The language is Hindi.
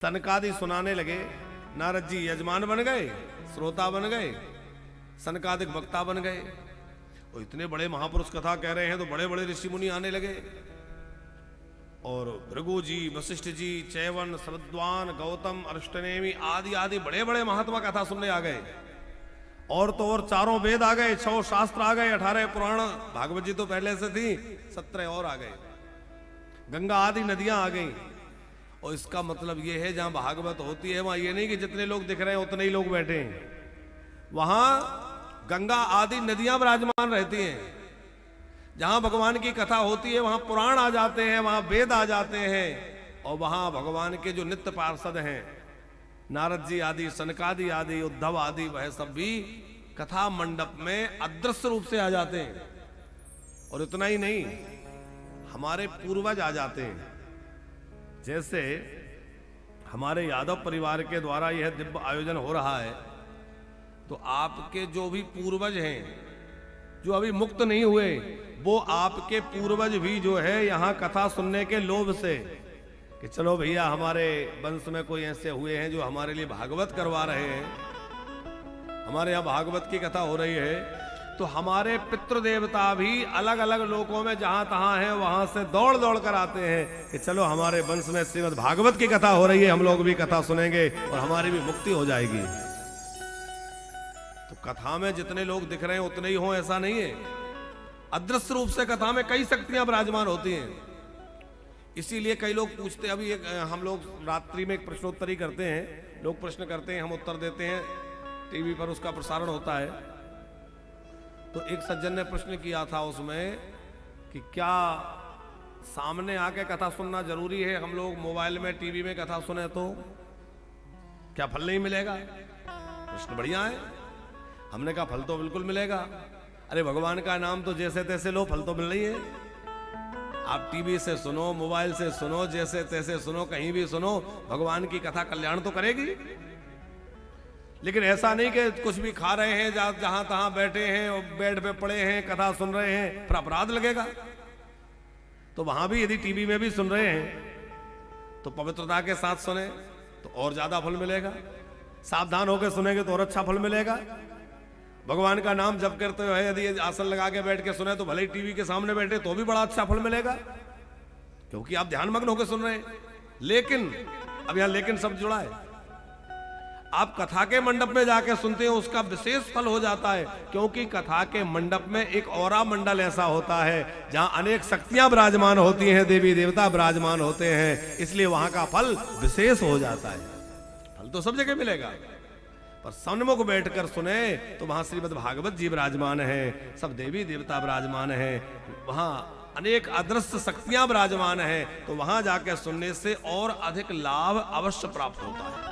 सनकादि सुनाने लगे। नारद जी यजमान बन गए, श्रोता बन गए, सनकादिक वक्ता बन गए। और इतने बड़े महापुरुष कथा कह रहे हैं तो बड़े बड़े ऋषि मुनि आने लगे। और भृगु जी, वशिष्ठ जी, चैवन, श्रद्वान, गौतम, अरिष्टनेमि आदि आदि बड़े बड़े महात्मा कथा सुनने आ गए। और तो और चारों वेद आ गए, 6 शास्त्र आ गए, 18 पुराण, भागवत जी तो पहले से थी, 17 और आ गए। गंगा आदि नदियां आ गई। और इसका मतलब यह है जहां भागवत होती है वहां ये नहीं कि जितने लोग दिख रहे हैं उतने ही लोग बैठे हैं, वहां गंगा आदि नदियां विराजमान रहती हैं। जहां भगवान की कथा होती है वहां पुराण आ जाते हैं, वहां वेद आ जाते हैं। और वहां भगवान के जो नित्य पार्षद हैं, नारद जी आदि, सनकादि आदि, उद्धव आदि, वह सब भी कथा मंडप में अदृश्य रूप से आ जाते हैं। और इतना ही नहीं, हमारे पूर्वज आ जाते हैं। जैसे हमारे यादव परिवार के द्वारा यह दिव्य आयोजन हो रहा है, तो आपके जो भी पूर्वज हैं जो अभी मुक्त नहीं हुए, वो आपके पूर्वज भी जो है यहाँ कथा सुनने के लोभ से कि चलो भैया हमारे वंश में कोई ऐसे हुए हैं जो हमारे लिए भागवत करवा रहे हैं, हमारे यहाँ भागवत की कथा हो रही है, तो हमारे पितृ देवता भी अलग अलग लोकों में जहां तहां हैं वहां से दौड़ दौड़ कर आते हैं कि चलो हमारे वंश में श्रीमद् भागवत की कथा हो रही है, हम लोग भी कथा सुनेंगे और हमारी भी मुक्ति हो जाएगी। तो कथा में जितने लोग दिख रहे हैं उतने ही हों ऐसा नहीं है। अदृश्य रूप से कथा में कई शक्तियां विराजमान होती हैं। इसीलिए कई लोग पूछते हैं, अभी हम लोग रात्रि में एक प्रश्नोत्तरी करते हैं, लोग प्रश्न करते हैं, हम उत्तर देते हैं, टीवी पर उसका प्रसारण होता है। तो एक सज्जन ने प्रश्न किया था उसमें कि क्या सामने आके कथा सुनना जरूरी है? हम लोग मोबाइल में, टीवी में कथा सुने तो क्या फल नहीं मिलेगा? प्रश्न बढ़िया है। हमने कहा फल तो बिल्कुल मिलेगा। अरे भगवान का नाम तो जैसे तैसे लो, फल तो मिल रही है। आप टीवी से सुनो, मोबाइल से सुनो, जैसे तैसे सुनो, कहीं भी सुनो, भगवान की कथा कल्याण तो करेगी। लेकिन ऐसा नहीं कि कुछ भी खा रहे हैं, जहां तहां बैठे हैं और बेड पे पड़े हैं, कथा सुन रहे हैं, पर अपराध लगेगा। तो वहां भी यदि टीवी में भी सुन रहे हैं तो पवित्रता के साथ सुने तो और ज्यादा फल मिलेगा। सावधान होकर सुनेंगे तो और अच्छा फल मिलेगा। भगवान का नाम जप करते हुए यदि आसन लगा के बैठ के सुने तो भले ही टीवी के सामने बैठे तो भी बड़ा अच्छा फल मिलेगा, क्योंकि आप ध्यानमग्न होकर सुन रहे हैं। लेकिन अब यहां लेकिन शब्द जुड़ा है। आप कथा के मंडप में जाके सुनते हैं उसका विशेष फल हो जाता है, क्योंकि कथा के मंडप में एक औरा मंडल ऐसा होता है जहां अनेक शक्तियां विराजमान होती हैं, देवी देवता विराजमान होते हैं, इसलिए वहां का फल विशेष हो जाता है। फल तो सब जगह मिलेगा, पर सन्मुख बैठकर सुने तो वहां श्रीमद् भागवत जी विराजमान है, सब देवी देवता विराजमान है, वहां अनेक अदृश्य शक्तियां विराजमान है, तो वहां जाकर सुनने से और अधिक लाभ अवश्य प्राप्त होता है।